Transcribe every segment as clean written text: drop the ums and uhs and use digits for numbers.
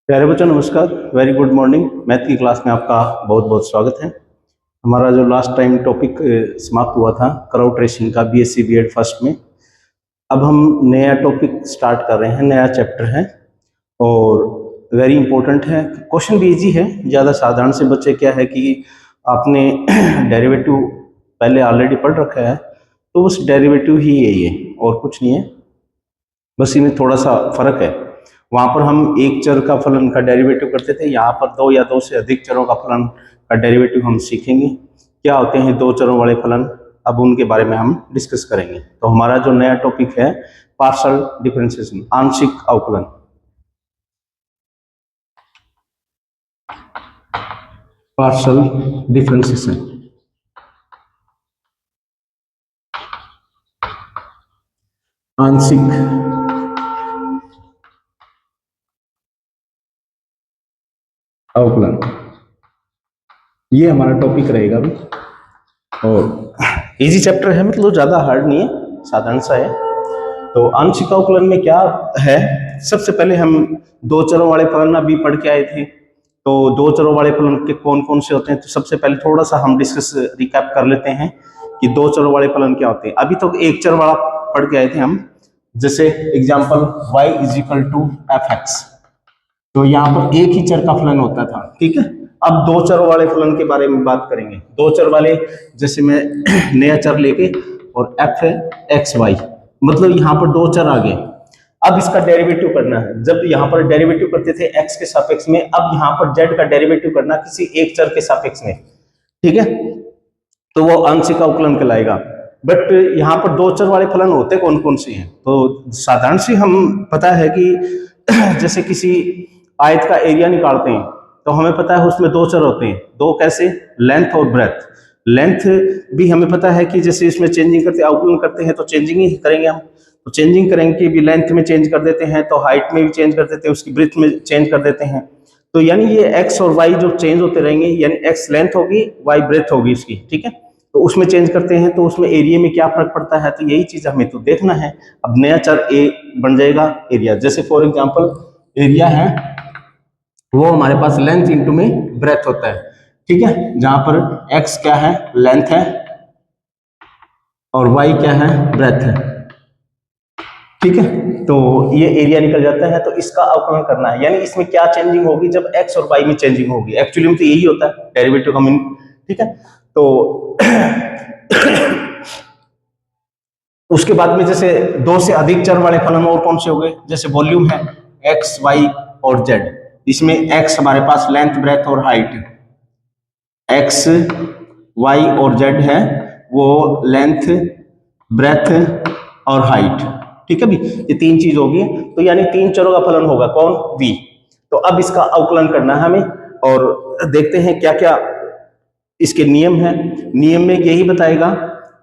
प्यारे बच्चों नमस्कार। Very good morning. मैथ की क्लास में आपका बहुत बहुत स्वागत है। हमारा जो लास्ट टाइम टॉपिक समाप्त हुआ था क्राउड रेसिंग का बीएससी बीएड फर्स्ट में, अब हम नया टॉपिक स्टार्ट कर रहे हैं, नया चैप्टर है और वेरी इंपॉर्टेंट है। क्वेश्चन भी इजी है, ज़्यादा साधारण से बच्चे क्या है कि आपने डेरिवेटिव पहले ऑलरेडी पढ़ रखा है, तो बस डेरिवेटिव ही है ये और कुछ नहीं है, बस इनमें थोड़ा सा फर्क है। वहां पर हम एक चर का फलन का डेरिवेटिव करते थे, यहाँ पर दो या दो से अधिक चरों का फलन का डेरिवेटिव हम सीखेंगे। क्या होते हैं दो चरों वाले फलन, अब उनके बारे में हम डिस्कस करेंगे। तो हमारा जो नया टॉपिक है पार्शियल डिफरेंशिएशन, आंशिक अवकलन। पार्शियल डिफरेंशिएशन, आंशिक अवकलन, ये हमारा टॉपिक रहेगा अभी। और इजी चैप्टर है, मतलब ज़्यादा हार्ड नहीं है, साधारण सा है। तो आंशिक अवकलन में क्या है, सबसे पहले हम दो चरों वाले फलन अभी पढ़ के आए थे। तो दो चरों वाले फलन के कौन कौन से होते हैं, तो सबसे पहले थोड़ा सा हम डिस्कस रिकैप कर लेते हैं कि दो चरों वाले फलन क्या होते हैं। अभी तो एक चर वाला पढ़ के आए थे हम, जैसे example y is equal to F X, तो यहाँ पर एक ही चर का फलन होता था, ठीक है। अब दो चर वाले फलन के बारे में बात करेंगे। दो चर वाले, जैसे मैं नया चर लेके और एफ है एक्स वाई, मतलब यहाँ पर दो चर आ गए। अब इसका डेरिवेटिव करना है। जब यहाँ पर डेरिवेटिव करते थे एक्स के सापेक्ष में, अब यहाँ पर जेड का डेरिवेटिव करना किसी एक चर के सापेक्ष में, ठीक है, तो वो आंशिक अवकलन कहलाएगा। बट यहाँ पर दो चर वाले फलन होते कौन कौन से हैं, तो साधारण से हम पता है कि जैसे किसी आयत का एरिया निकालते हैं तो हमें पता है उसमें दो चर होते हैं। दो कैसे, लेंथ और ब्रेथ। लेंथ भी हमें पता है कि जैसे इसमें चेंजिंग करते अवकलन करते हैं तो चेंजिंग ही करेंगे हम, तो चेंजिंग करेंगे भी, लेंथ में चेंज कर देते हैं तो हाइट में भी चेंज कर देते हैं, उसकी ब्रेथ में चेंज कर देते हैं। तो यानी ये एक्स और वाई जो चेंज होते रहेंगे, यानी एक्स लेंथ होगी वाई ब्रेथ होगी इसकी, ठीक है। तो उसमें चेंज करते हैं तो उसमें एरिया में क्या फर्क पड़ता है, तो यही चीज हमें तो देखना है। अब नया चर ए बन जाएगा एरिया। जैसे फॉर एग्जाम्पल एरिया है वो हमारे पास लेंथ इंटू में ब्रेथ होता है, ठीक है, जहां पर x क्या है, लेंथ है, और y क्या है, ब्रेथ है, ठीक है। तो ये एरिया निकल जाता है। तो इसका अवकलन करना है, यानी इसमें क्या चेंजिंग होगी जब x और y में चेंजिंग होगी। एक्चुअली में तो यही होता है डेरिवेटिव का मीनिंग, ठीक है। तो उसके बाद में जैसे दो से अधिक चर वाले फलन और कौन से हो गए, जैसे वॉल्यूम है x y और z, इसमें x हमारे पास लेंथ ब्रेथ और हाइट, x y और z है वो लेंथ ब्रेथ और हाइट, ठीक है भी, ये तीन चीज होगी। तो यानी तीन चरों का फलन होगा कौन, v। तो अब इसका अवकलन करना है हमें और देखते हैं क्या क्या इसके नियम है। नियम में यही बताएगा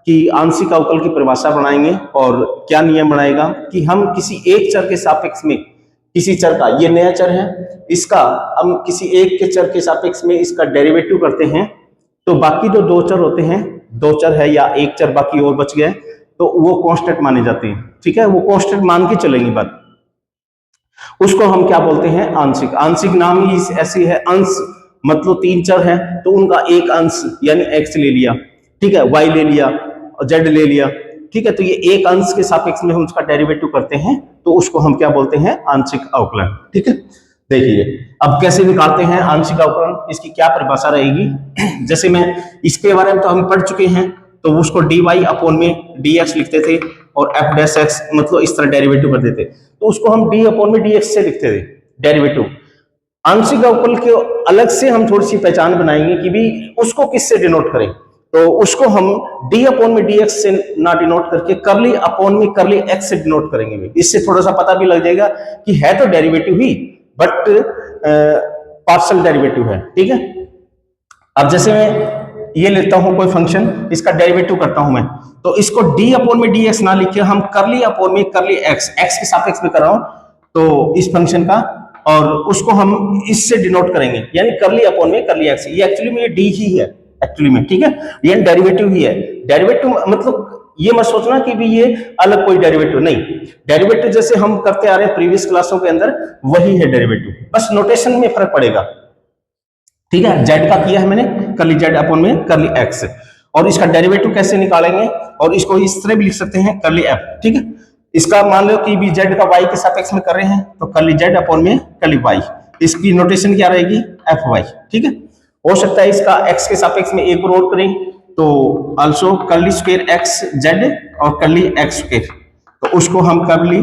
कि आंशिक अवकल की परिभाषा बनाएंगे, और क्या नियम बनाएगा कि हम किसी एक चर के सापेक्ष में, किसी चर का, ये नया चर है, इसका हम किसी एक के चर के सापेक्ष में इसका डेरिवेटिव करते हैं, तो बाकी जो दो चर होते हैं, दो चर है या एक चर बाकी और बच गए, तो वो कांस्टेंट माने जाते हैं, ठीक है, वो कांस्टेंट मान के चलेंगे बात। उसको हम क्या बोलते हैं, आंशिक। आंशिक नाम ही ऐसी है, अंश मतलब तीन चर है तो उनका एक अंश यानी x ले लिया, ठीक है, y ले लिया और z ले लिया, ठीक है, तो ये एक अंश के सापेक्ष में हम उसका डेरिवेटिव करते हैं, तो उसको हम क्या बोलते हैं, आंशिक अवकलन, ठीक है। देखिए अब कैसे निकालते हैं आंशिक अवकलन, इसकी क्या परिभाषा रहेगी। जैसे मैं इसके बारे में तो हम पढ़ चुके हैं, तो उसको dy अपॉन में dx लिखते थे और f डैश x, मतलब इस तरह डेरिवेटिव कर देते, तो उसको हम d अपॉन में dx से लिखते थे डेरिवेटिव। आंशिक अवकल के अलग से हम थोड़ी सी पहचान बनाएंगे कि भी उसको किससे डिनोट करें, तो उसको हम d अपॉन में dx से ना डिनोट करके करली अपॉन में करली x से डिनोट करेंगे भी। इससे थोड़ा सा पता भी लग जाएगा कि है तो derivative he, but partial derivative है, ठीक है। अब जैसे मैं ये लेता हूं कोई फंक्शन, इसका डेरिवेटिव करता हूं मैं, तो इसको d अपॉन में dx ना लिखे हम करली अपॉन में करली x के सापेक्ष में कर रहा हूं तो इस फंक्शन का, और उसको हम इससे डिनोट करेंगे यानी करली अपॉन में करली x। ये एक्चुअली में ये d ही है एक्चुअली में, ठीक है, ये डेरिवेटिव ही है। डेरिवेटिव मतलब ये मत सोचना कि भी ये अलग कोई डेरिवेटिव, नहीं, डेरिवेटिव जैसे हम करते आ रहे हैं प्रीवियस क्लासों के अंदर वही है डेरिवेटिव, बस नोटेशन में फर्क पड़ेगा। ठीक है, जेड का किया है मैंने, कर्ली जेड अपॉन में कर्ली एक्स, और इसका डेरिवेटिव कैसे निकालेंगे, और इसको इस तरह भी लिख सकते हैं कर्ली एफ। ठीक है, इसका मान लो कि भी जेड का वाई के सापेक्ष में कर रहे हैं तो कर्ली जेड अपॉन में कर्ली वाई, इसकी नोटेशन क्या रहेगी, एफ वाई। ठीक है, हो सकता है इसका एक्स के सापेक्ष में एक बार और करें तो also curly square x Z और कर्ली एक्स स्क्वायर, तो उसको हम कर्ली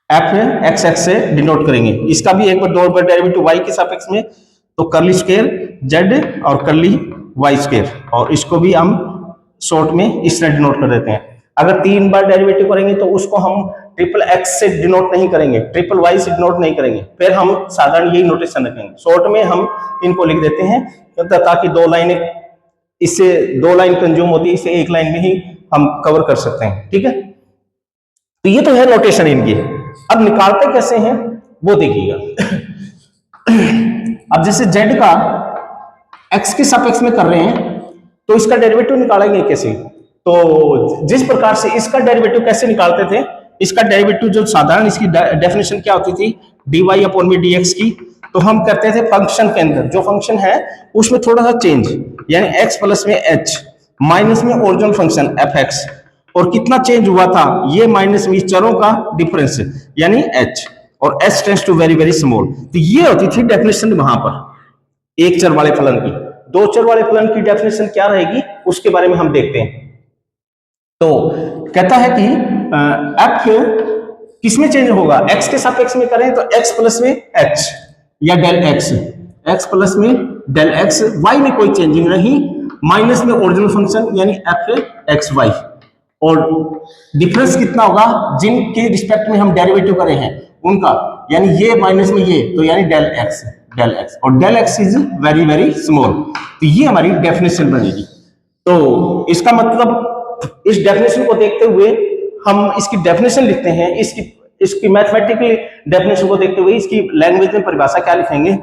एफ एक्स एक्स से डिनोट करेंगे। इसका भी एक बार दो बार डेरिवेटिव वाई के सापेक्ष में, तो कर्ली स्क्वायर जेड और कर्ली वाई स्क्वायर, और इसको भी हम शॉर्ट में इस तरह डिनोट कर देते हैं। अगर 3 बार डेरिवेटिव करेंगे तो उसको हम ट्रिपल एक्स से डिनोट नहीं करेंगे, ट्रिपल वाई से डिनोट नहीं करेंगे, फिर हम साधारण यही नोटेशन रखेंगे। शॉर्ट में हम इनको लिख देते हैं ताकि 2 लाइनें, इससे 2 लाइन कंज्यूम होती है, इसे 1 लाइन में ही हम कवर कर सकते हैं। ठीक है, तो ये तो है नोटेशन इनकी। अब निकालते कैसे हैं वो देखिएगा। अब जैसे z का x के सापेक्ष में कर रहे हैं तो इसका डेरिवेटिव निकालेंगे कैसे, तो जिस प्रकार से इसका डेरिवेटिव कैसे निकालते थे, इसका डेरिवेटिव जो साधारण इसकी डेफिनेशन क्या होती थी, dy अपॉन में dx की, तो हम करते थे फंक्शन के अंदर जो फंक्शन है उसमें थोड़ा सा चेंज, यानी x प्लस में h माइनस में ओरिजिनल फंक्शन fx, और कितना चेंज हुआ था, ये माइनस में चरों का डिफरेंस यानी h, और h tends to very very small. तो ये होती थी डेफिनेशन वहां पर एक चर वाले फलन की। 2 चर वाले फलन की डेफिनेशन क्या रहेगी उसके बारे में हम देखते हैं। तो कहता है कि f किसमें चेंज होगा, x के सापेक्ष में करें तो x प्लस में h या डेल x प्लस में डेल x, y में कोई चेंजिंग नहीं, माइनस में ओरिजिनल फंक्शन यानी f x y, और डिफरेंस कितना होगा जिनके रिस्पेक्ट में हम डेरिवेटिव करे हैं उनका, यानी ये माइनस में ये, तो यानी डेल x, और del x is very very small. तो ये हमारी डेफिनेशन बनेगी। तो इसका मतलब इस डेफिनेशन को देखते हुए हम इसकी डेफिनेशन लिखते हैं, इसकी मैथमेटिकली डेफिनेशन को देखते हुए इसकी लैंग्वेज में परिभाषा क्या लिखेंगे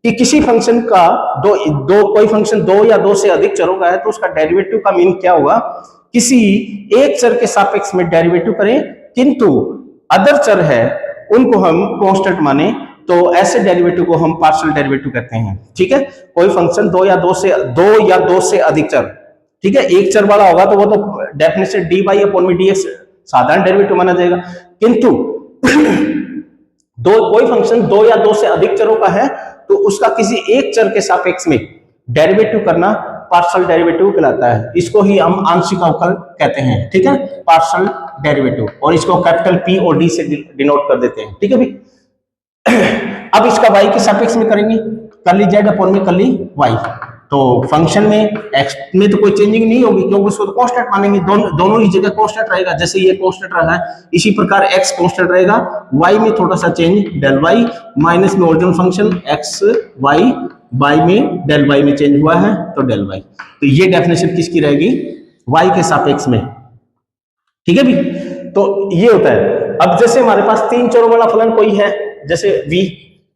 कि किसी फंक्शन का कोई फंक्शन 2 या 2 से अधिक चरों का है तो उसका डेरिवेटिव का मीन क्या होगा, किसी एक चर के सापेक्ष में डेरिवेटिव करें किंतु अदर चर है उनको हम कांस्टेंट माने, तो ऐसे डेरिवेटिव को हम पार्शियल डेरिवेटिव कहते हैं। ठीक है, कोई फंक्शन 2 या 2 से अधिक चर, ठीक है, एक चर वाला होगा तो वो तो डेफिनेशन dy अपॉन में dx साधारण डेरिवेटिव माना जाएगा, किंतु कोई फंक्शन 2 या 2 से अधिक चरों का है तो उसका किसी एक चर के सापेक्ष में डेरिवेटिव करना पार्शियल डेरिवेटिव कहलाता है। इसको ही हम आंशिक अवकल कहते हैं। ठीक है, पार्शियल डेरिवेटिव, और इसको कैपिटल P और D से डिनोट कर देते हैं। ठीक है भाई, अब इसका y के सापेक्ष में करेंगे कर्ली z अपॉन में कर्ली y, तो फंक्शन में x में तो कोई चेंजिंग नहीं होगी क्योंकि उसको तो कांस्टेंट मानेंगे, दोनों ही जगह कांस्टेंट रहेगा, जैसे ये कांस्टेंट रहा है इसी प्रकार x कांस्टेंट रहेगा, y में थोड़ा सा चेंज डेल y, माइनस में ओरिजिनल फंक्शन x y में डेल y में चेंज हुआ है तो डेल y। तो ये डेफिनेशन किसकी रहेगी, y के सापेक्ष में। ठीक है भी, तो ये होता है। अब जैसे हमारे पास 3 चरों वाला फलन कोई है जैसे v,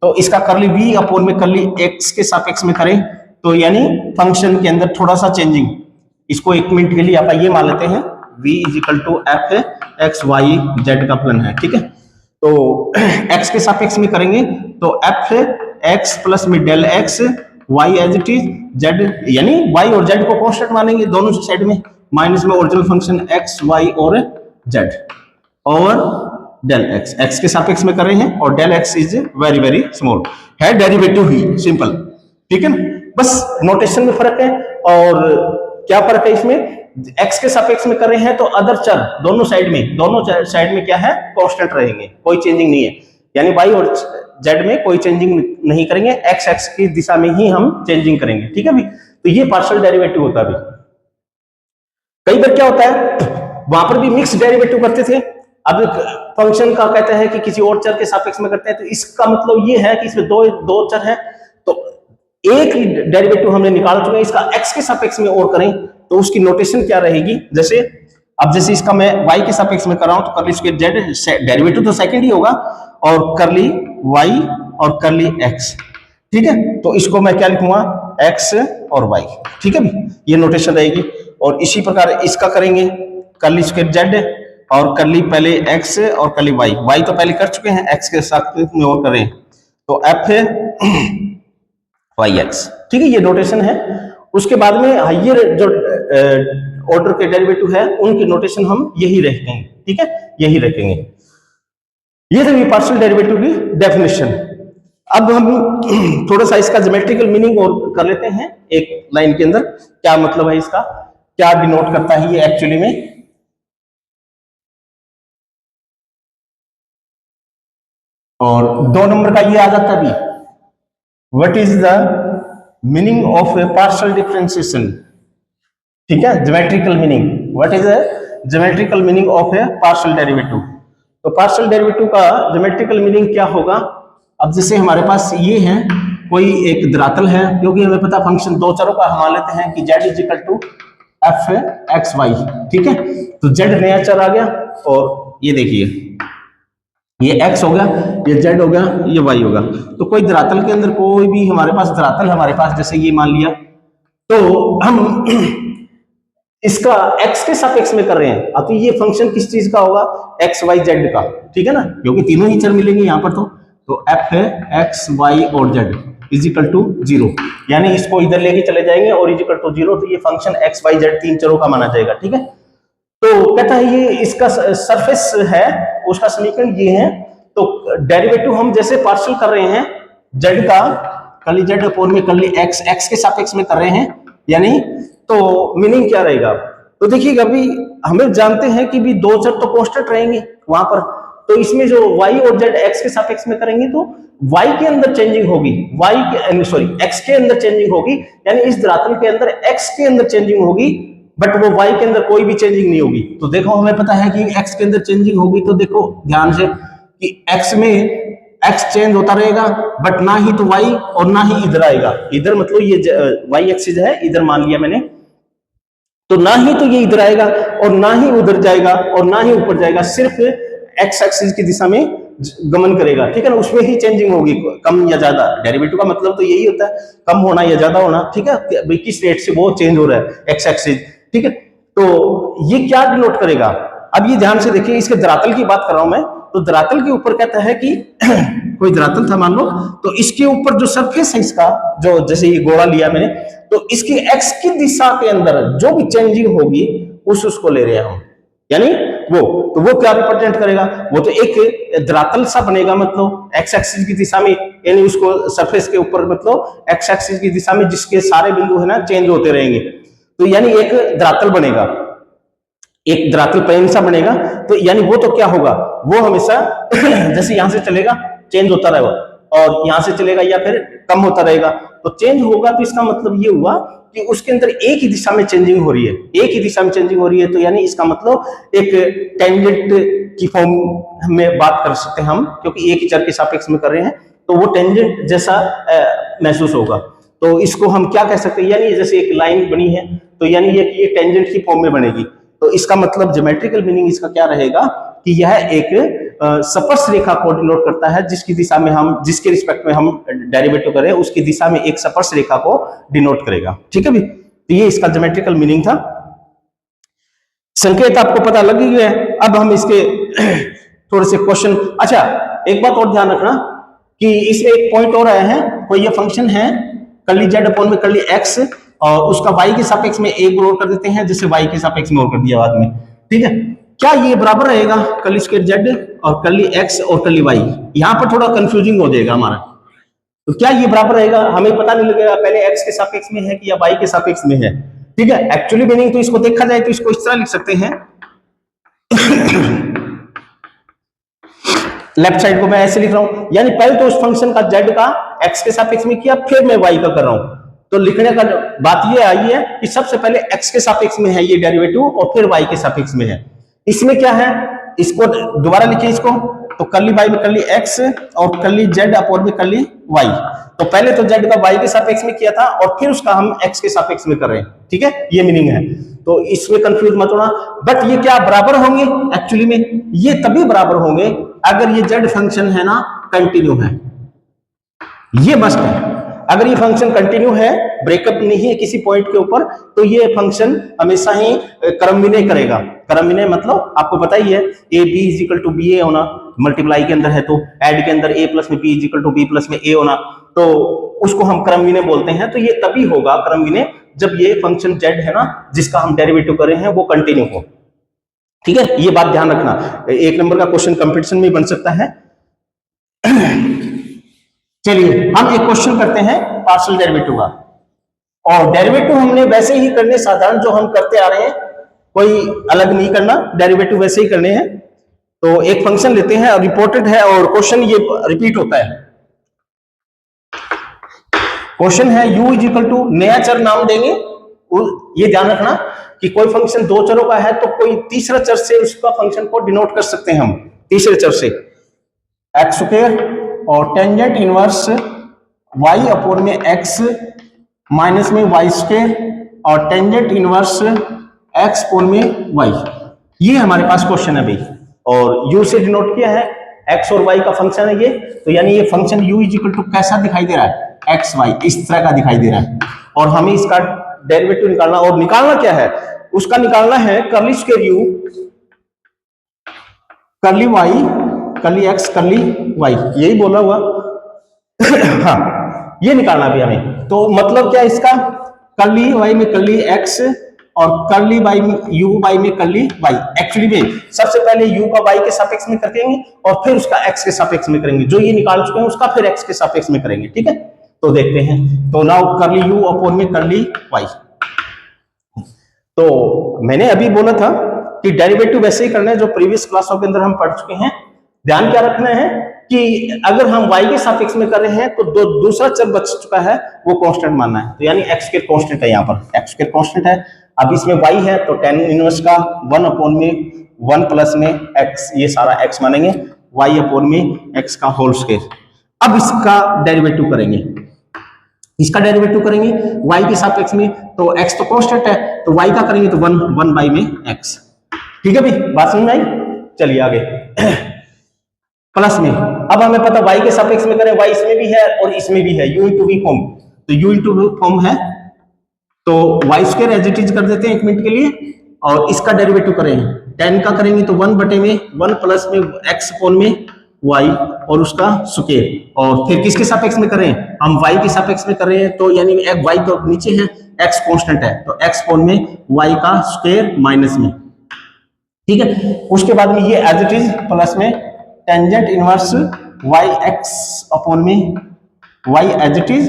तो इसका कर्ली v अपॉन में कर्ली x के सापेक्ष में करें तो यानी फंक्शन के अंदर थोड़ा सा चेंजिंग, इसको 1 मिनट के लिए आप ये मान लेते हैं v is equal to F X Y Z का फलन है। ठीक है, तो x के सापेक्ष में करेंगे तो एफ एक्स प्लस में del X Y as it is Z, यानी y और z को कांस्टेंट मानेंगे दोनों साइड में, माइनस में ओरिजिनल फंक्शन x y और z, और डेल x के सापेक्ष में कर रहे हैं और del x is very very small, है डेरिवेटिव ही सिंपल। ठीक है ना, बस नोटेशन में फर्क है। और क्या फर्क है इसमें, x के सापेक्ष में कर रहे हैं तो अदर चर दोनों साइड में क्या है, कांस्टेंट रहेंगे, कोई चेंजिंग नहीं है, यानी y और z में कोई चेंजिंग नहीं करेंगे, x की दिशा में ही हम चेंजिंग करेंगे। ठीक है भी, तो ये पार्शियल डेरिवेटिव होता है। कई बार क्या होता है वहां पर भी मिक्स डेरिवेटिव करते थे। अब फंक्शन का कहता है कि किसी और चर के सापेक्ष में करते हैं, तो इसका मतलब ये है कि इसमें दो चर हैं तो एक डेरिवेटिव हमने निकाल चुके हैं, इसका x के सापेक्ष में और करें तो उसकी नोटेशन क्या रहेगी, जैसे इसका मैं y के सापेक्ष में कर रहा हूं तो कर्ली स्क्वायर z डेरिवेटिव तो सेकंड ही होगा, और कर्ली y और कर्ली x। ठीक है, तो इसको मैं क्या लिखूंगा, x और y। ठीक है, ये नोटेशन रहेगी। और इसी प्रकार इसका करेंगे कर्ली स्क्वायर जेड और कर्ली पहले एक्स और कर्ली वाई, वाई तो पहले कर चुके हैं, एक्स के साथ में और करें तो एफ है वाई एक्स। ठीक है, ये नोटेशन है। उसके बाद में हाइयर जो ऑर्डर के डेरिवेटिव है उनकी नोटेशन हम यही रखेंगे। ठीक है, यही रखेंगे। ये तो पार्शियल डेरिवेटिव की डेफिनेशन। अब हम थोड़ा सा इसका ज्योमेट्रिकल मीनिंग और कर लेते हैं एक लाइन के अंदर, क्या मतलब है इसका, क्या डिनोट करता है ये एक्चुअली में। और 2 नंबर का ये आ जाता है भी, what is the meaning of A partial differentiation. ठीक है, geometrical meaning, what is the geometrical meaning of A partial derivative. तो पार्शियल डेरिवेटिव का ज्योमेट्रिकल मीनिंग क्या होगा। अब जैसे हमारे पास ये है कोई एक धरातल है, क्योंकि हमें पता फंक्शन दो चरों का हम लेते हैं कि z is equal to F X Y. ठीक है, तो z नया चर आ गया और ये देखिए ये x हो गया, ये z हो गया, ये y होगा। तो कोई धरातल के अंदर कोई भी हमारे पास धरातल हमारे पास जैसे ये मान लिया, तो हम इसका x के सापेक्ष में कर रहे हैं। अब तो ये फंक्शन किस चीज का होगा, x y z का। ठीक है ना, क्योंकि तीनों ही चर मिलेंगे यहाँ पर। तो f है x y और z इज इक्वल टू 0, यानी इसको इधर लेके चले जाएंगे और इज इक्वल टू 0, तो ये फंक्शन x y z तीन चरों का माना जाएगा। ठीक है, तो कहता है ये इसका सरफेस है, उसका समीकरण ये है। तो डेरिवेटिव हम जैसे पार्शियल कर रहे हैं z का, कर्ली z अपॉन में कर्ली x, x के सापेक्ष में कर रहे हैं, यानी तो मीनिंग क्या रहेगा। तो देखिएगा अभी हमें जानते हैं कि भी दो चर तो कांस्टेंट रहेंगे वहां पर, तो इसमें जो y और z x के सापेक्ष में करेंगे तो y के अंदर चेंजिंग होगी, x के अंदर चेंजिंग होगी, यानी इस धरातल के अंदर x के अंदर चेंजिंग होगी, बट वो y के अंदर कोई भी चेंजिंग नहीं होगी। तो देखो हमें पता है कि x के अंदर चेंजिंग होगी, तो देखो ध्यान से कि x में x चेंज होता रहेगा, बट ना ही तो y और ना ही इधर आएगा। इधर मतलब ये y एक्सिस है, इधर मान लिया मैंने, तो ना ही तो ये इधर आएगा और ना ही उधर जाएगा और ना ही ऊपर जाएगा, सिर्फ x एक्सिस की दिशा में गमन करेगा। ठीक है ना, उसमें ही चेंजिंग होगी, कम या ज्यादा। डेरिवेटिव का मतलब तो यही होता है, कम होना या ज्यादा होना। ठीक है, भाई किस रेट से वो चेंज हो रहा है x एक्सिस। ठीक है, तो ये क्या डिनोट करेगा। अब ये ध्यान से देखिए, इसके धरातल की बात कर रहा हूं मैं, तो धरातल के ऊपर कहता है कि कोई धरातल था मान लो, तो इसके ऊपर जो सरफेस है इसका, जो जैसे ये गोला लिया मैंने, तो इसकी एक्स की दिशा के अंदर जो भी चेंजिंग होगी उसको ले रहे हैं हम, यानी तो वो क्या रिप्रेजेंट करेगा, वो तो एक धरातल सा बनेगा, मतलब एक्स एक्सिस की दिशा में, यानी उसको सरफेस के ऊपर मतलब एक्स एक्सिस की दिशा में जिसके सारे बिंदु है ना चेंज होते रहेंगे, तो यानी एक धरातल बनेगा, एक धरातल प्लेन सा बनेगा। तो यानी वो तो क्या होगा, वो हमेशा जैसे यहां से चलेगा चेंज होता रहेगा और यहां से चलेगा या फिर कम होता रहेगा, तो चेंज होगा। तो इसका मतलब ये हुआ कि उसके अंदर एक ही दिशा में चेंजिंग हो रही है, एक ही दिशा में चेंजिंग हो रही है, तो यानी इसका मतलब एक टेंजेंट की फॉर्म में बात कर सकते हैं हम, क्योंकि एक ही चर के सापेक्ष में कर रहे हैं, तो वो टेंजेंट जैसा महसूस होगा। तो इसको हम क्या कह सकते हैं, यानी जैसे एक लाइन बनी है, तो यानी ये टेंजेंट की फॉर्म में बनेगी। तो इसका मतलब ज्योमेट्रिकल मीनिंग इसका क्या रहेगा कि यह एक स्पर्श रेखा को डिनोट करता है, जिसकी दिशा में हम, जिसके रिस्पेक्ट में हम डेरिवेटिव करें, उसकी दिशा में एक स्पर्श रेखा को डिनोट करेगा। ठीक है भी, तो ये इसका ज्योमेट्रिकल मीनिंग था। संकेत आपको पता लग ही गया है। अब हम इसके थोड़े से क्वेश्चन, अच्छा एक बात और ध्यान रखना कि इसमें एक पॉइंट और आया है, कोई ये फंक्शन है कर्ली z अपॉन में कर्ली x, और उसका y के सापेक्ष में एक और कर देते हैं, जैसे y के सापेक्ष में और कर दिया बाद में। ठीक है, क्या ये बराबर रहेगा कर्ली स्क्वायर z और कर्ली x और कर्ली y। यहां पर थोड़ा कंफ्यूजिंग हो जाएगा हमारा, तो क्या ये बराबर रहेगा, हमें पता नहीं लगेगा पहले x के सापेक्ष में है कि या y के सापेक्ष में है। ठीक है, एक्चुअली मीनिंग तो इसको देखा जाए तो इसको इस तरह लिख सकते हैं लेफ्ट साइड को मैं ऐसे लिख रहा हूं, यानी पहले तो उस फंक्शन का z का x के सापेक्ष में किया, फिर मैं y का कर रहा हूं। तो लिखने का बात ये आई है कि सबसे पहले x के सापेक्ष में है ये डेरिवेटिव और फिर y के सापेक्ष में है। इसमें क्या है, इसको दोबारा लिखिए इसको, तो कर्ली y में कर्ली x और कर्ली z अपॉन में कर्ली y। तो पहले तो z का y के सापेक्ष में किया था और फिर उसका हम x के सापेक्ष में कर रहे हैं। ठीक है, ये मीनिंग है, तो इसमें कंफ्यूज मत होना। बट ये क्या बराबर होंगे, एक्चुअली में ये तभी बराबर होंगे अगर ये z फंक्शन है ना कंटिन्यू है, ये मस्ट है। अगर ये फंक्शन कंटिन्यू है, ब्रेकअप नहीं है किसी पॉइंट के ऊपर, तो ये फंक्शन हमेशा ही क्रम विनय करेगा। क्रम विनय मतलब आपको पता ही है, A B is equal to B A होना, मल्टीप्लाई के अंदर है तो ऐड के अंदर ए प्लस में B is equal to B plus में ए होना, तो उसको हम क्रम विनय बोलते हैं। तो ये तभी होगा क्रम विनय जब ये फंक्शन z है ना, जिसका हम डेरिवेटिव कर रहे हैं, वो कंटिन्यू हो। ठीक है, ये बात ध्यान रखना, 1 नंबर का क्वेश्चन कंपटीशन में बन सकता है। चलिए हम एक क्वेश्चन करते हैं पार्शियल डेरिवेटिव का, और डेरिवेटिव हमने वैसे ही करने साधारण जो हम करते आ रहे हैं, कोई अलग नहीं करना, डेरिवेटिव वैसे ही करने हैं। तो एक फंक्शन लेते हैं, रिपोर्टेड है और क्वेश्चन ये रिपीट होता है। क्वेश्चन है u इज इक्वल टू, नया चर नाम देंगे, ये ध्यान रखना कि कोई फंक्शन 2 चरों का है तो कोई तीसरा चर से उसका फंक्शन को डिनोट कर सकते हैं हम, तीसरे चर से, एक्स स्क्वायर और टेंजेंट इनवर्स y अपॉन में x माइनस में y स्क्वायर और टेंजेंट इनवर्स x अपॉन में y। ये हमारे पास क्वेश्चन है भाई, और u से डिनोट किया है, x और y का फंक्शन है ये, तो यानी ये function u is equal to कैसा दिखाई दे रहा है, एक्स वाई, इस तरह का दिखाई दे रहा है, और हमें इसका डेरिवेटिव निकालना, और निकालना क्या है, उसका निकालना है curly square u curly y curly x curly y, यही बोला हुआ। हाँ, ये निकालना भी हमें, तो मतलब क्या इसका, कर्ली y में कर्ली x और कर्ली y में u y में कर्ली y। एक्चुअली में सबसे पहले u का y के सापेक्ष में करेंगे और फिर उसका x के सापेक्ष में करेंगे, जो ये निकाल चुके हैं उसका फिर x के सापेक्ष में करेंगे। ठीक है, तो देखते हैं, तो नाउ कर्ली u अपॉन में कर्ली y। तो मैंने अभी बोला था कि डेरिवेटिव वैसे ही करना है जो प्रीवियस क्लासों के अंदर हम पढ़ चुके हैं। ध्यान क्या रखना है कि अगर हम y के सापेक्ष में कर रहे हैं तो दूसरा चर बच चुका है, वो कांस्टेंट मानना है, तो यानी x स्क्वायर कांस्टेंट है, यहाँ पर x स्क्वायर कांस्टेंट है। अब इसमें y है तो tan इनवर्स का 1 अपॉन में 1 प्लस में x, ये सारा x मानेंगे, y अपॉन में x का होल स्क्वायर। अब इसका डेरिवेटिव करेंगे, इसका डेरिवेटिव करेंगे y के सापेक्ष में, तो x तो कांस्टेंट है, तो y का करेंगे तो 1 बाई में x। ठीक है भाई, बात समझ में आई? चलिए आगे प्लस में, अब हमें पता y के सापेक्ष में करें, y इसमें भी है और इसमें भी है, u इंटू v फॉर्म, तो u इंटू v फॉर्म है, तो y square as it is कर देते हैं 1 मिनट के लिए, और इसका डेरिवेटिव करेंगे, tan का करेंगे तो 1 बटे में 1 प्लस में x अपॉन में y और उसका स्क्वायर, और फिर किसके सापेक्ष में करें, हम y के सापेक्ष में कर रहे हैं, तो यानी y तो नीचे है, x कांस्टेंट है, तो x अपॉन में y का स्क्वायर माइनस में। ठीक है, उसके बाद में ये एज इट इज प्लस में tangent inverse y x upon में y एज इट इज,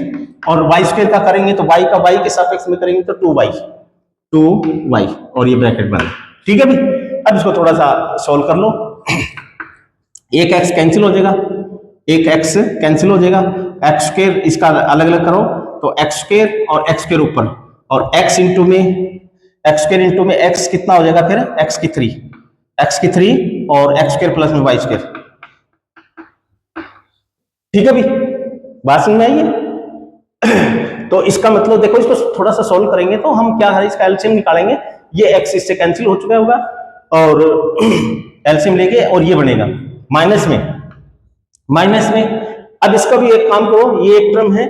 और y स्क्वायर का करेंगे तो y का y के सापेक्ष में करेंगे तो 2y, और ये ब्रैकेट बंद। ठीक है भाई, अब इसको थोड़ा सा सॉल्व कर लो, एक x कैंसिल हो जाएगा, एक x कैंसिल हो जाएगा, x स्क्वायर इसका अलग अलग करो तो x स्क्वायर और x स्क्वायर ऊपर, और x इंटू में x स्क्वायर इंटू में x कितना हो जाएगा, फिर x की 3 और x स्क्वायर प्लस में y स्क्वायर। ठीक है भाई, बात समझ में आई है? तो इसका मतलब देखो, इसको थोड़ा सा सॉल्व करेंगे तो हम क्या है, इसका एलसीएम निकालेंगे, ये x इससे कैंसिल हो चुका होगा और एलसीएम लेके, और ये बनेगा माइनस में। अब इसका भी एक काम करो, ये एक टर्म है,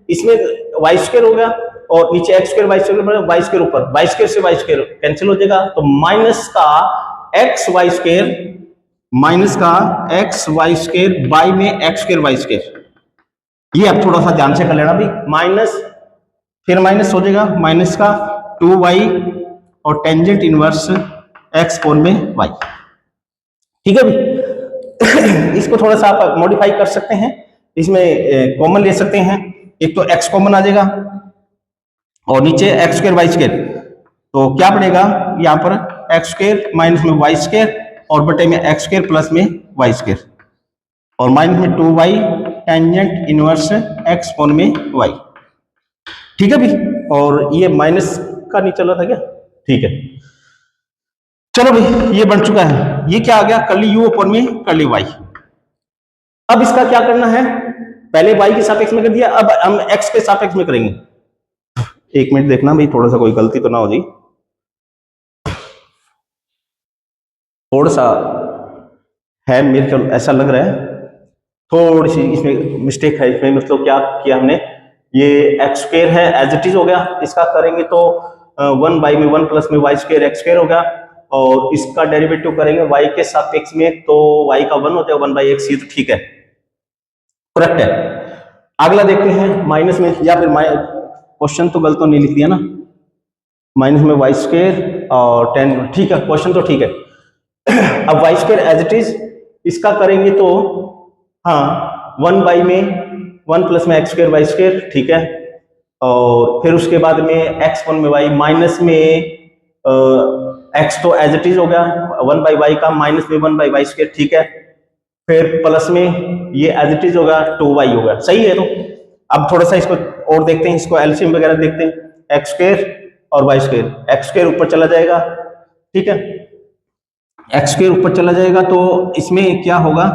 इसमें y स्क्वायर हो गया और नीचे x स्क्वायर y स्क्वायर ऊपर, y स्क्वायर से y स्क्वायर कैंसिल हो जाएगा, तो माइनस का x y स्क्वायर बाई में x स्क्वायर y स्क्वायर। ये अब थोड़ा सा ध्यान से कर लेना भाई, माइनस फिर माइनस हो जाएगा, माइनस का 2y और टेंजेंट इनवर्स x अपॉन में y। ठीक है भाई, इसको थोड़ा सा आप मॉडिफाई कर सकते हैं, इसमें कॉमन ले सकते हैं, एक तो x कॉमन आ जाएगा और नीचे x स्क्वायर y स्क्वायर, तो क्या बनेगा यहाँ पर x स्क्वायर माइनस में y स्क्वायर और बटे में x स्क्वायर प्लस में y स्क्वायर, और माइनस में 2y tangent inverse x upon में y। ठीक है भाई, और ये माइनस का नहीं चल रहा था क्या? ठीक है, चलो भाई ये बन चुका है, ये क्या आ गया, कर्ली u अपॉन में कर्ली y। अब इसका क्या करना है, पहले y के सापेक्ष में कर दिया, अब हम x के सापेक्ष में करेंगे। एक मिनट देखना भाई, थोड़ा सा कोई गलती तो ना हो जाए, थोड़ा सा है मेरे को ऐसा लग रहा है, थोड़ी सी इसमें मिस्टेक है, इसमें मतलब क्या किया हमने, ये एक्स स्क्वायर है एज इट इज हो गया, इसका करेंगे तो 1 बाई में 1 प्लस में वाई स्क्वायर एक्स स्क्वायर हो गया, और इसका डेरिवेटिव करेंगे वाई के सापेक्ष में तो वाई का 1 हो जाएगा 1 बाई एक्स, ये तो ठीक है, करेक्ट है। अगला देखते हैं माइनस में, या फिर क्वेश्चन तो गलत तो नहीं लिख दिया ना, माइनस में वाई स्क्वायर और 10, ठीक है क्वेश्चन तो ठीक है। अब Y square as it is, इसका करेंगे तो हाँ 1 बाई में 1 प्लस में एक्स स्क्वायर वाई स्क्वायर, ठीक है, और फिर उसके बाद में x1 में y, माइनस में x तो एज इट इज हो गया 1 बाई वाई का, माइनस में 1 बाई वाई स्क्वायर, ठीक है, फिर प्लस में ये एज इट इज होगा 2y होगा, सही है। तो अब थोड़ा सा इसको और देखते हैं, इसको एलसीएम वगैरह देखते हैं, एक्स स्क्वायर और वाई स्क्वायर, एक्स स्क्वायर ऊपर चला जाएगा, ठीक है, एक्स स्क्वायर ऊपर चला जाएगा तो इसमें क्या होगा,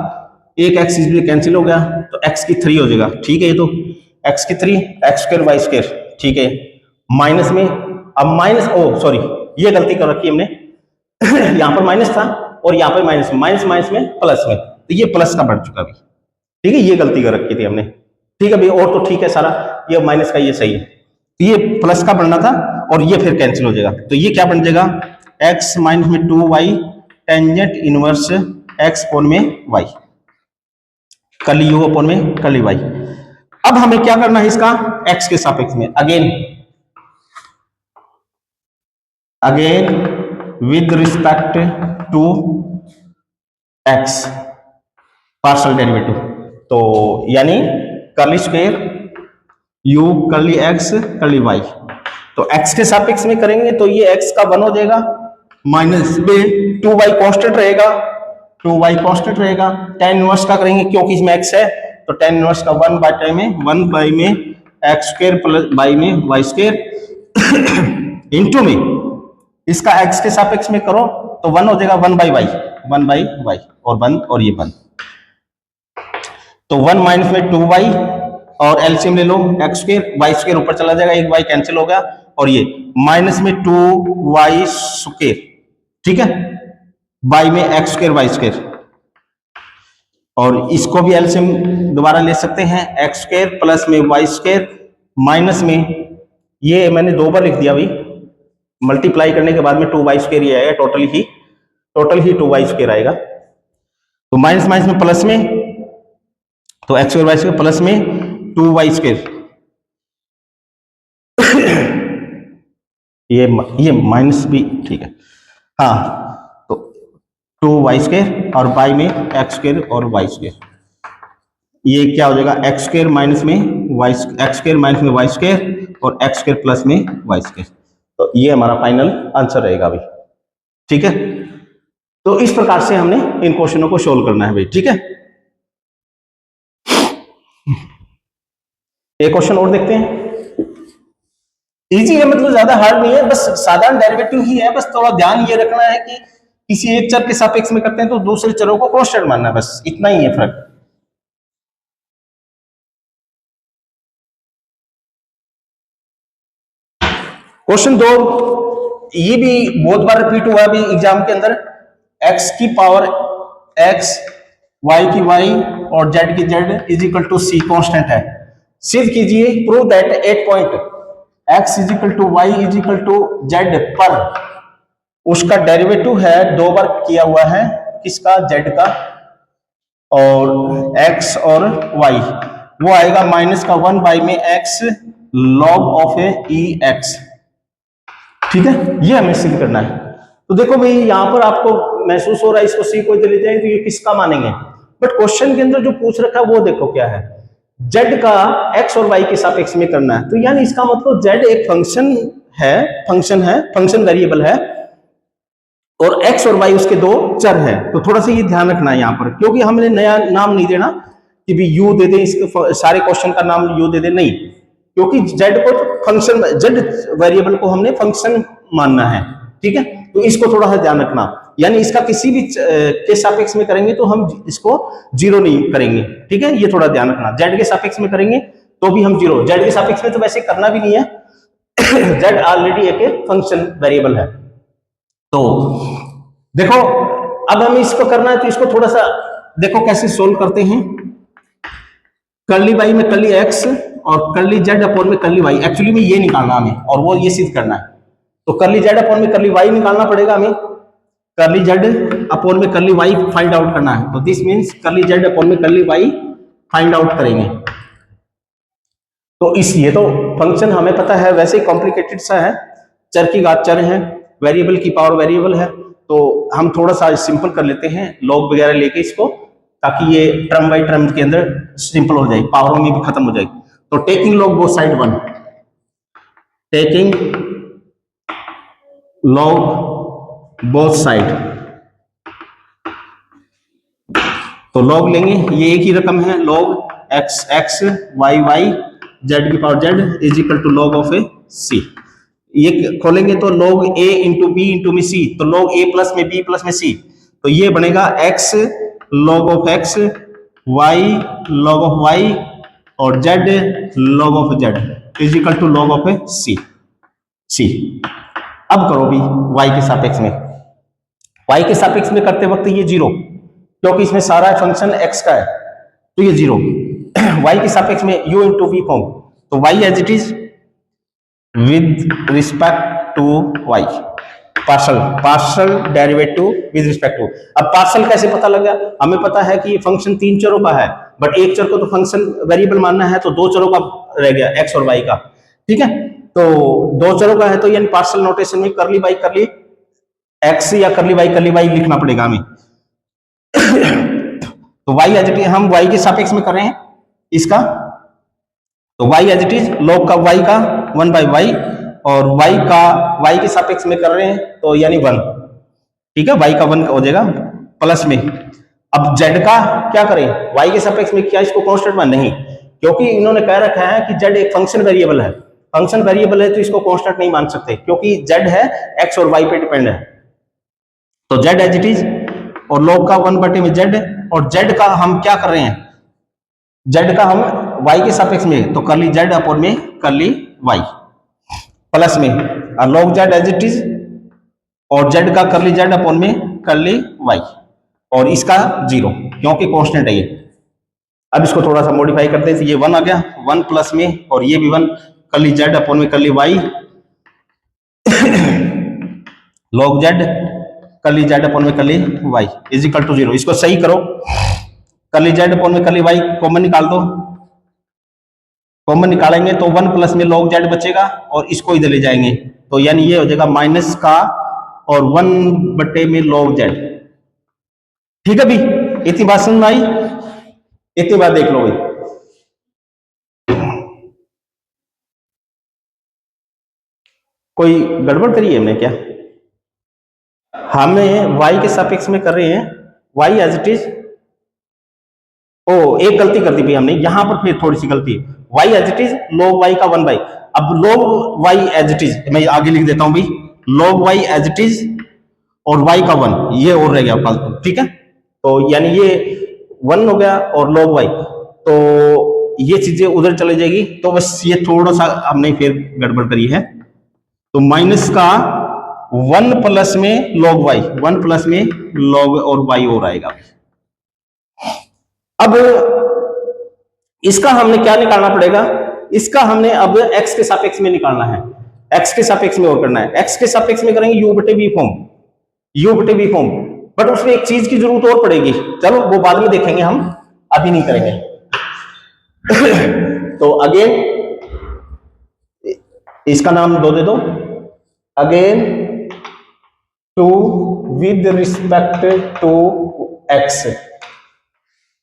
एक एक्स इसलिए कैंसिल हो गया तो एक्स की 3 हो जाएगा, ठीक है, ये तो एक्स की 3 एक्स स्क्वायर वाई स्क्वायर, ठीक है, माइनस में अब माइनस, ओ सॉरी ये गलती कर रखी हमने यहाँ पर माइनस था और यहाँ पर माइनस, माइनस माइनस में प्लस में, तो ये प्लस का बढ़ चुका अभी, ठीक है, ये गलती कर रखी थी हमने, ठीक है भाई, और तो ठीक है सारा, ये माइनस का ये सही है, ये प्लस का बढ़ना था और ये फिर कैंसिल हो जाएगा, तो ये क्या बन जाएगा x माइनस में 2y tangent inverse x upon में y, कर्ली u अपॉन में कर्ली y। अब हमें क्या करना है इसका x के सापेक्ष में, again with respect to x partial derivative, तो यानी curly square u curly x curly y, तो x के सापेक्ष में करेंगे तो ये x का 1 हो जाएगा, माइनस में 2y कांस्टेंट रहेगा, 2y कांस्टेंट रहेगा, tan इनवर्स का करेंगे क्योंकि इसमें x है तो tan इनवर्स का 1 बाई में x स्क्वायर प्लस बाई में y स्क्वायर इनटू में इसका x के सापेक्ष में करो तो 1 हो जाएगा 1 बाई y और 1 और ये 1, तो 1 माइनस में 2y और एलसीएम ले लो x स्क्वायर y स्क्वायर ऊपर चला जाएगा, एक y कैंसिल हो गया, और ये माइनस में 2y स्क्वायर, ठीक है, बाई में x स्क्वायर y स्क्वायर, और इसको भी एलसीएम दोबारा ले सकते हैं, x स्क्वायर प्लस में y स्क्वायर माइनस में, ये मैंने 2 बार लिख दिया भाई, मल्टीप्लाई करने के बाद में 2y स्क्वायर ये आएगा, टोटल ही 2y स्क्वायर आएगा, तो माइनस माइनस में प्लस में, तो x square y square plus में 2y स्क्वायर, ये माइनस भी ठीक है, हाँ, तो 2y स्क्वायर और बाई में x स्क्वायर और y स्क्वायर, ये क्या हो जाएगा x स्क्वायर माइनस में x स्क्वायर माइनस में y स्क्वायर और x स्क्वायर प्लस में y स्क्वायर, तो ये हमारा फाइनल आंसर रहेगा भाई, ठीक है। तो इस प्रकार से हमने इन क्वेश्चनों को सोल्व करना है भाई, ठीक है। एक क्वेश्चन और देखते हैं, इजी है, मतलब ज्यादा हार्ड नहीं है, बस साधारण डेरिवेटिव ही है, बस थोड़ा ध्यान ये रखना है कि किसी एक चर के सापेक्ष में करते हैं तो दूसरे चरों को कांस्टेंट मानना है, बस इतना ही है फर्क। क्वेश्चन 2, ये भी बहुत बार रिपीट हुआ अभी एग्जाम के अंदर, x की पावर x, y की y और z की z is equal to c constant है, सिद्ध कीजिए, prove that at point x is equal to y is equal to z पर उसका डेरिवेटिव है 2 बार किया हुआ है, किसका, z का, और x और y वो आएगा माइनस का 1 बाई में x log of e x, ठीक है, ये हमें सिद्ध करना है। तो देखो भाई यहां पर आपको महसूस हो रहा है इसको c को इधर ले जाएंगे तो ये किसका मानेंगे, बट क्वेश्चन के अंदर जो पूछ रखा है वो देखो क्या है, z का x और y के सापेक्ष में करना है, तो यानी इसका मतलब z एक फंक्शन वेरिएबल है और x और y उसके 2 चर हैं, तो थोड़ा सा ये ध्यान रखना है यहाँ पर, क्योंकि हमने नया नाम नहीं देना कि भी u दे दे, इसके सारे क्वेश्चन का नाम u दे दे, नहीं, क्योंकि z को फंक्शन, z वेरिएबल को हमने फंक्शन मानना है, ठीक है, तो इसको थोड़ा सा ध्यान रखना, यानी इसका किसी भी के सापेक्ष में करेंगे तो हम इसको 0 नहीं करेंगे, ठीक है, ये थोड़ा ध्यान रखना, z के सापेक्ष में करेंगे तो भी हम 0, z के सापेक्ष में तो वैसे करना भी नहीं है z ऑलरेडी एक फंक्शन वेरिएबल है। तो देखो अब हमें इसको करना है तो इसको थोड़ा सा देखो कैसे सोल्व करते हैं, कर्ली बाई में कर्ली x और कर्ली जेड अपॉन में कर्ली वाई, एक्चुअली में ये निकालना हमें और वो ये सिद्ध करना है। तो कर्ली जेड अपॉन में कर्ली वाई निकालना पड़ेगा हमें, कर्ली जेड अपॉन में कर्ली वाई फाइंड आउट करना है। तो this means curly Z upon में कर्ली वाई फाइंड आउट करेंगे। तो इस ये तो फंक्शन हमें पता है, वैसे ही कॉम्प्लिकेटेड सा है, चर की घात चर है, वेरिएबल की पावर वेरिएबल है, तो हम थोड़ा सा सिंपल कर लेते हैं लॉग वगैरह लेके इसको, ताकि ये टर्म बाई टर्म के अंदर सिंपल हो जाए, पावरों में भी खत्म हो जाए। तो taking log both side 1, taking log both side, तो लॉग लेंगे, ये एक ही रकम है, log x x y y z की power z is equal to log of a c. ये खोलेंगे तो log a into b into में सी, तो log a प्लस में b प्लस में c, तो ये बनेगा x log of x, y log of y और z log of z is equal to log of c। अब करो भी y के सापेक्ष में, y के सापेक्ष में करते वक्त ये जीरो, क्योंकि इसमें सारा फंक्शन x का है, तो ये जीरो। y के सापेक्ष में u इंटू v फॉर्म, तो y as it is with respect to y, partial derivative with respect to. अब पार्शल कैसे पता लगा? हमें पता है कि ये फंक्शन 3 चरों का है, बट एक चर को तो फंक्शन वेरिएबल मानना है, तो 2 चरों का रह गया x और y का, ठीक है। तो 2 चरों का है, तो यानी पार्शल नोटेशन में करली बाई करली x या करली बाई लिखना पड़ेगा हमें। तो y एज इट इज हम y के सापेक्ष में कर रहे हैं इसका, तो y as it is log का y का 1 बाई वाई, और y का y के सापेक्ष में कर रहे हैं, तो यानी 1, ठीक है, y का 1 हो जाएगा प्लस में। अब z का क्या करें, y के सापेक्ष में, क्या इसको कांस्टेंट मान? नहीं, क्योंकि इन्होंने कह रखा है कि z एक फंक्शन वेरिएबल है, फंक्शन वेरिएबल है तो इसको कांस्टेंट नहीं मान सकते, क्योंकि z है x और y पे डिपेंड है। तो z एज इट इज और log का 1 बटे में z, और z का हम क्या कर रहे हैं, z का हम y के सापेक्ष में, तो करली z अपॉन में करली y प्लस में, और log z as it is और z का करली z अपॉन में करली y, और इसका 0 क्योंकि कांस्टेंट है ये। अब इसको थोड़ा सा मॉडिफाई करते हैं, तो ये 1 आ गया, 1 प्लस में, और ये भी 1, करली z अपॉन में करली y log z करली z अपॉन में करली y इज इक्वल टू 0। इसको सही करो, करली z अपॉन में करली y कॉमन निकाल दो, कॉमन निकालेंगे तो 1 प्लस में log z बचेगा, और इसको इधर ले जाएंगे, तो यानी ये हो जाएगा माइनस का और 1 बटे में log z, ठीक है भी। इतनी बात समझ में आई? इतनी बात देख लो भाई। कोई गड़बड़ करी है हमने क्या? हमें y के सापेक्ष में कर रहे हैं, y एज इट इज, एक गलती कर दी भाई हमने यहां पर, फिर थोड़ी सी गलती है, y as it is log y का 1 बाई, अब log y as it is मैं आगे लिख देता हूं भाई, log y as it is और y का 1, ये और रह गया फालतू, ठीक है। तो यानी ये 1 हो गया और log y, तो ये चीजें उधर चले जाएगी, तो बस ये थोड़ा सा हमने फिर गड़बड़ करी है, तो माइनस का 1 प्लस में log y, 1 प्लस में log और y और आएगा। अब इसका हमने क्या निकालना पड़ेगा, इसका हमने अब x के सापेक्ष में निकालना है, x के सापेक्ष में और करना है, x के सापेक्ष में करेंगे u बटे v फॉर्म, बट उसमें एक चीज की जरूरत और पड़ेगी, चलो वो बाद में देखेंगे, हम अभी नहीं करेंगे। तो अगेन इसका नाम दे दो, again to with respect to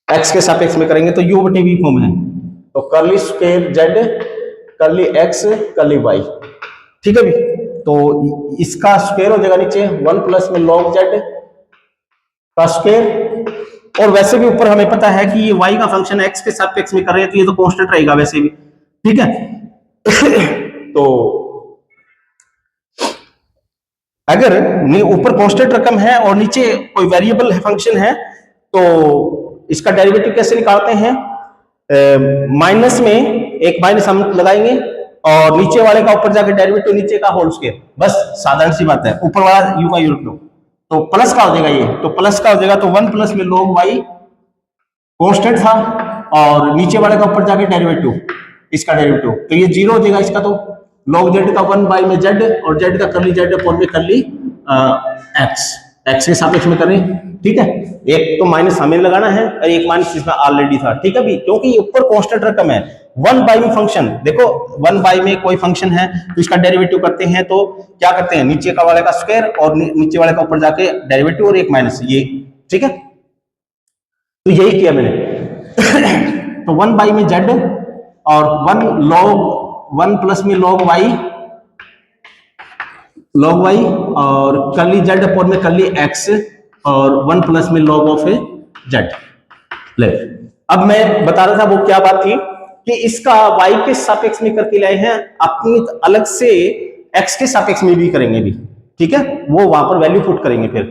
x के सापेक्ष में करेंगे तो u बटे v फॉर्म है, तो करली स्क्वायर z करली x करली y, ठीक है भी। तो इसका स्क्वायर हो जाएगा नीचे 1 प्लस में log z का स्क्वायर, और वैसे भी ऊपर हमें पता है कि ये y का फंक्शन x के सापेक्ष में कर रहे हैं, तो ये तो कांस्टेंट रहेगा वैसे भी, ठीक है। तो अगर ऊपर कांस्टेंट रकम है और नीचे कोई वेरिएबल फंक्शन है, तो इसका डेरिवेटिव कैसे निकालते हैं, माइनस में एक माइनस हम लगाएंगे, और नीचे वाले का ऊपर जाके डेरिवेटिव नीचे का होल स्क्वायर, बस साधारण सी बात है, ऊपर वाला u का u रख दो, तो प्लस का हो जाएगा ये, तो प्लस का हो जाएगा, तो 1 प्लस में log y कांस्टेंट था, और नीचे वाले का ऊपर जाके डेरिवेटिव, इसका डेरिवेटिव, तो ये 0 हो जाएगा इसका, तो log z का 1 बाई में z और z का कर्ली z अपॉन में कर्ली x के सापेक्ष में करें, ठीक है। एक तो माइनस हमें लगाना है और एक माइनस इसमें ऑलरेडी था, ठीक है भी, क्योंकि ऊपर कांस्टेंट रकम है। 1 बाई में फंक्शन, देखो 1 बाई में कोई फंक्शन है तो इसका डेरिवेटिव करते हैं तो क्या करते हैं, नीचे का वाले का स्क्वायर और नीचे वाले का ऊपर जाके डेरिवेटिव और एक माइनस ये, ठीक है। तो यही किया मैंने। तो 1 बाई में z और 1 प्लस में log y और कर्ली z अपॉन में कर्ली x और 1 प्लस में log ऑफ z। ले, अब मैं बता रहा था वो क्या बात थी कि इसका y के सापेक्ष में करके लाए हैं, अपनी अलग से x के सापेक्ष में भी करेंगे भी, ठीक है, वो वहां पर वैल्यू पुट करेंगे फिर।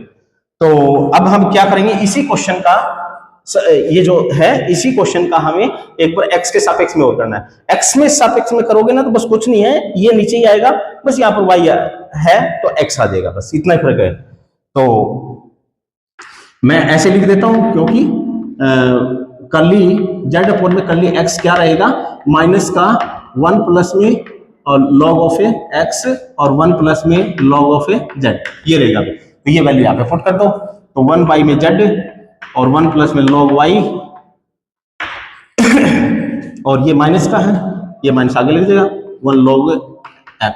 तो अब हम क्या करेंगे, इसी क्वेश्चन का ये जो है इसी क्वेश्चन का हमें एक बार x के सापेक्ष में और करना है। x में सापेक्ष में करोगे ना तो बस कुछ नहीं है, ये नीचे ही आएगा, बस यहाँ पर y है तो x आ जाएगा, बस इतना ही फर्क है। तो मैं ऐसे लिख देता हूं क्योंकि कर्ली z अपॉन में कर्ली x क्या रहेगा, माइनस का 1 प्लस में और log ऑफ x और 1 प्लस में log ऑफ z, ये रहेगा। तो ये वैल्यू यहाँ पे पुट कर दो, तो 1 बाई में z और 1 प्लस में log y और ये माइनस का है, ये माइनस आगे लिख देगा 1 log x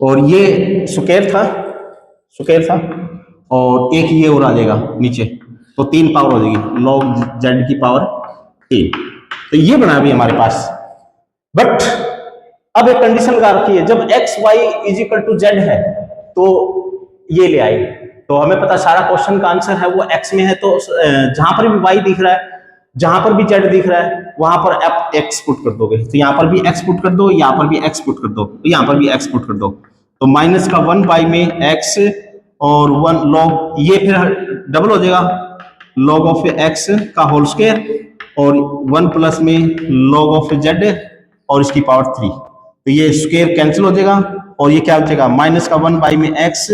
और ये स्क्वायर था और एक ये और आ जाएगा नीचे, तो 3 पावर हो जाएगी log z की पावर 3। तो ये बना भी हमारे पास, बट अब एक कंडीशन लगा रखी है, जब x y is equal to z है तो ये ले आए, तो हमें पता सारा क्वेश्चन का आंसर है वो x में है, तो जहां पर भी y दिख रहा है, जहां पर भी z दिख रहा है, वहां पर आप x पुट कर दोगे, तो यहां पर भी x पुट कर दो, यहां पर भी x पुट कर दो, तो यहां पर भी x पुट कर दो, तो माइनस का 1 बाई में x और 1 log, ये फिर डबल हो जाएगा log ऑफ x का होल स्क्वायर और 1 प्लस में log ऑफ z और इसकी पावर 3, तो ये स्क्वायर कैंसिल हो जाएगा और ये क्या हो जाएगा, माइनस का 1 बाई में x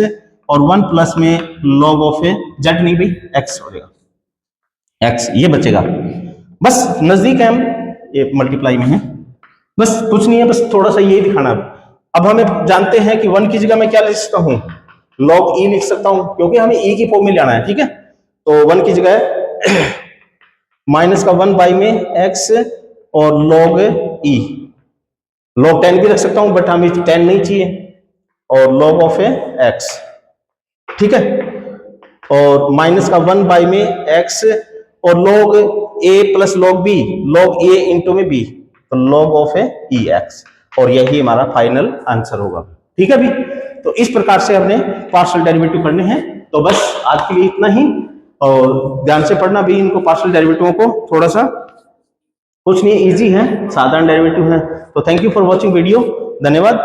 और 1 प्लस में log ऑफ z, नहीं भाई x हो जाएगा, x ये बचेगा, बस नजदीक है हम, ये मल्टीप्लाई में है, बस कुछ नहीं है, बस थोड़ा सा ये दिखाना। अब हमें जानते हैं कि 1 की जगह मैं क्या लिख सकता हूं, log e लिख सकता हूं, क्योंकि हमें e की फॉर्म में लाना है, ठीक है। तो 1 की जगह माइनस का 1 बाई में x और log e, log 10 भी रख सकता हूं बट हमें 10 नहीं चाहिए, और log ऑफ x, ठीक है, और माइनस का 1 बाई में x और log a plus log b, log a into में b, तो log ऑफ ex, और यही हमारा फाइनल आंसर होगा, ठीक है भी। तो इस प्रकार से हमने पार्शियल डेरिवेटिव करने हैं, तो बस आज के लिए इतना ही, और ध्यान से पढ़ना भी इनको, पार्शियल डेरिवेटिवों को, थोड़ा सा कुछ नहीं, इजी है, साधारण डेरिवेटिव है। तो thank you for watching video, धन्यवाद।